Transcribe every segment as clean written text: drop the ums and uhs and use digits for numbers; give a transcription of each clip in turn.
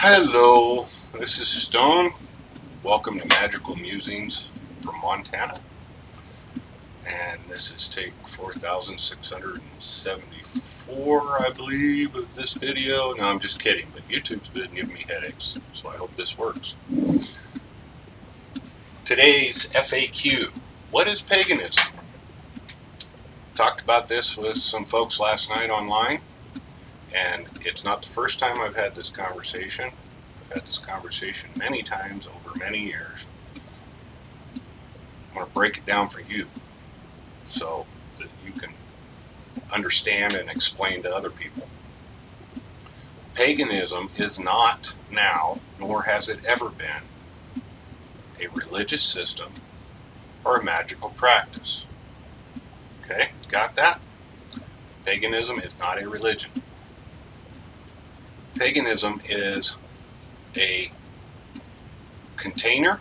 Hello, this is Stone. Welcome to Magical Musings from Montana. And this is take 4674, I believe, of this video. No, I'm just kidding, but YouTube's been giving me headaches, so I hope this works. Today's FAQ. What is paganism? Talked about this with some folks last night online, and it's not the first time I've had this conversation. I've had this conversation many times over many years. I'm going to break it down for you so that you can understand and explain to other people. Paganism is not now, nor has it ever been, a religious system or a magical practice. Okay, got that? Paganism is not a religion. Paganism is a container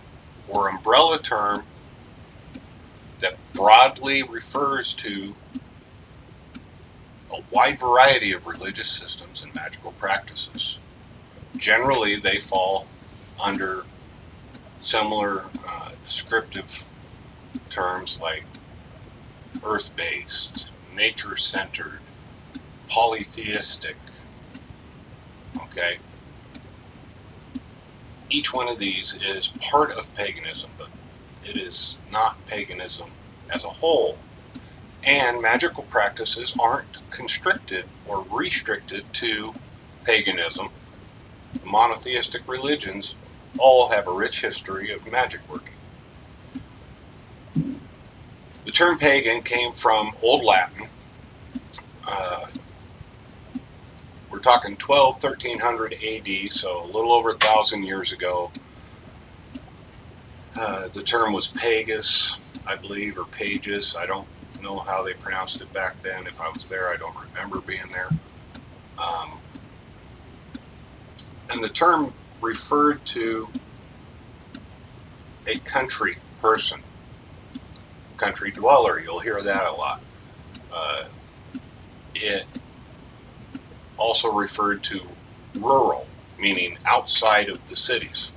or umbrella term that broadly refers to a wide variety of religious systems and magical practices. Generally, they fall under similar descriptive terms like earth-based, nature-centered, polytheistic. Okay? Each one of these is part of paganism, but it is not paganism as a whole. And magical practices aren't constricted or restricted to paganism. The monotheistic religions all have a rich history of magic working. The term pagan came from Old Latin. We're talking 1300 AD, so a little over 1,000 years ago. The term was pagus, I believe, or pages. I don't know how they pronounced it back then. If I was there, I don't remember being there. And the term referred to a country person, country dweller. You'll hear that a lot. It also referred to rural, meaning outside of the cities.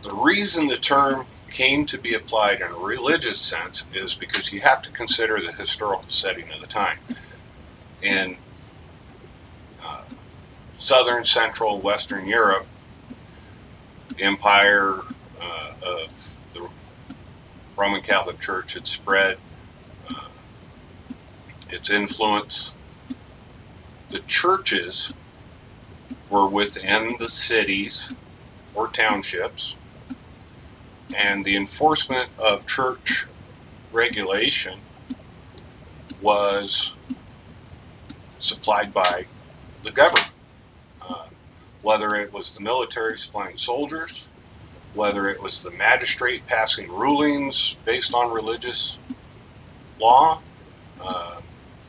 The reason the term came to be applied in a religious sense is because you have to consider the historical setting of the time. In southern, central, western Europe, the empire of the Roman Catholic Church had spread its influence. The churches were within the cities or townships, and the enforcement of church regulation was supplied by the government. Whether it was the military supplying soldiers, whether it was the magistrate passing rulings based on religious law,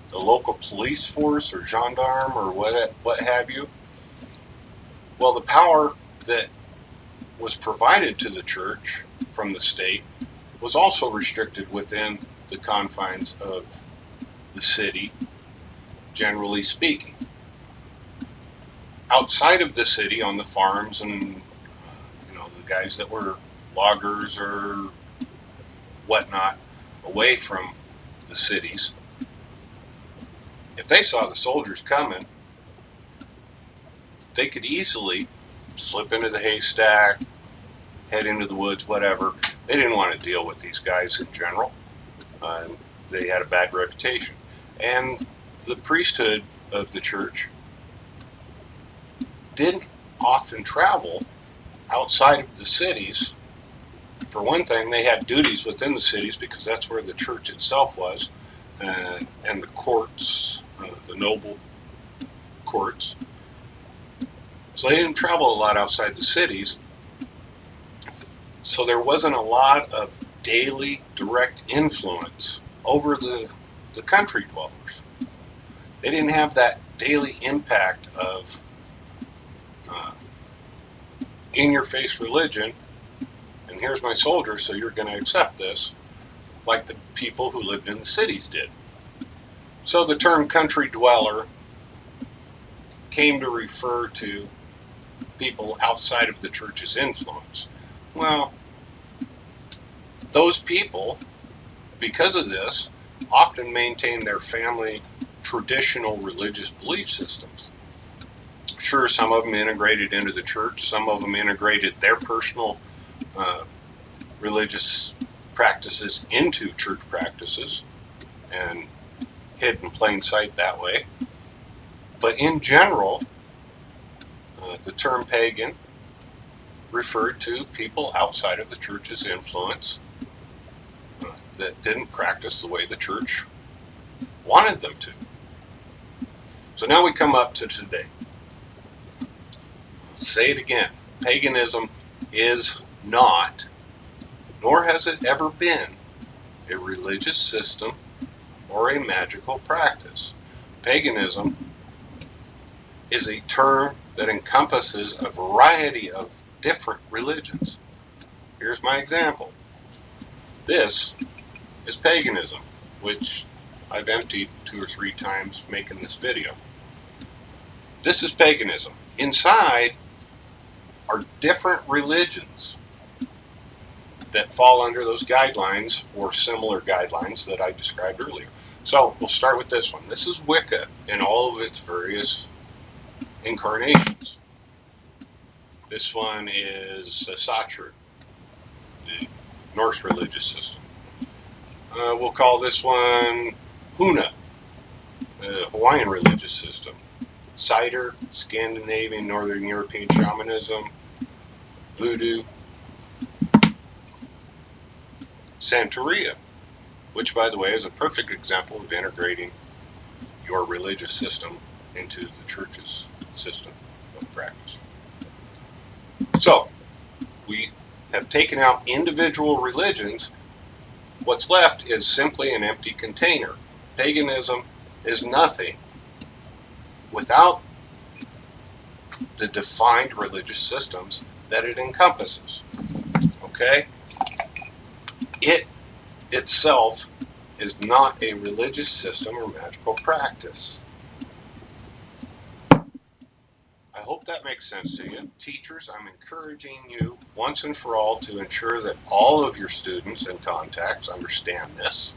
the local police force or gendarme or what have you. Well, the power that was provided to the church from the state was also restricted within the confines of the city, generally speaking. Outside of the city, on the farms and the guys that were loggers or whatnot, away from the cities, if they saw the soldiers coming, they could easily slip into the haystack, head into the woods, whatever. They didn't want to deal with these guys in general. They had a bad reputation. And the priesthood of the church didn't often travel outside of the cities. For one thing, they had duties within the cities because that's where the church itself was, and the courts, the noble courts. So they didn't travel a lot outside the cities. So there wasn't a lot of daily direct influence over the country dwellers. They didn't have that daily impact of in-your-face religion, and here's my soldier, so you're going to accept this, like the people who lived in the cities did. So the term country dweller came to refer to people outside of the church's influence. Well, those people, because of this, often maintain their family traditional religious belief systems. Sure, some of them integrated into the church, some of them integrated their personal religious practices into church practices and hid in plain sight that way. But in general, the term pagan referred to people outside of the church's influence that didn't practice the way the church wanted them to. So now we come up to today. Say it again. Paganism is not, nor has it ever been, a religious system or a magical practice. Paganism is a term that encompasses a variety of different religions. Here's my example. This is paganism, which I've emptied 2 or 3 times making this video. This is paganism. Inside are different religions that fall under those guidelines or similar guidelines that I described earlier. So we'll start with this one. This is Wicca in all of its various incarnations. This one is Satru, the Norse religious system. We'll call this one Huna, the Hawaiian religious system. Cider, Scandinavian, Northern European shamanism, Voodoo, Santeria, which, by the way, is a perfect example of integrating your religious system into the church's system of practice. So, we have taken out individual religions. What's left is simply an empty container. Paganism is nothing without the defined religious systems that it encompasses. Okay? It itself is not a religious system or magical practice. I hope that makes sense to you. Teachers, I'm encouraging you once and for all to ensure that all of your students and contacts understand this.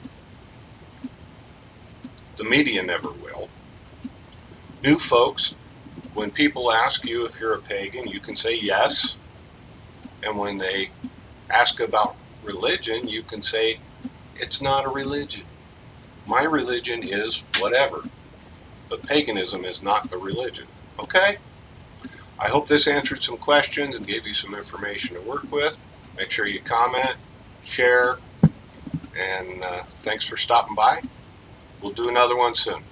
The media never will. New folks, when people ask you if you're a pagan, you can say yes. And when they ask about religion, you can say, it's not a religion. My religion is whatever. But paganism is not the religion. Okay? I hope this answered some questions and gave you some information to work with. Make sure you comment, share, and thanks for stopping by. We'll do another one soon.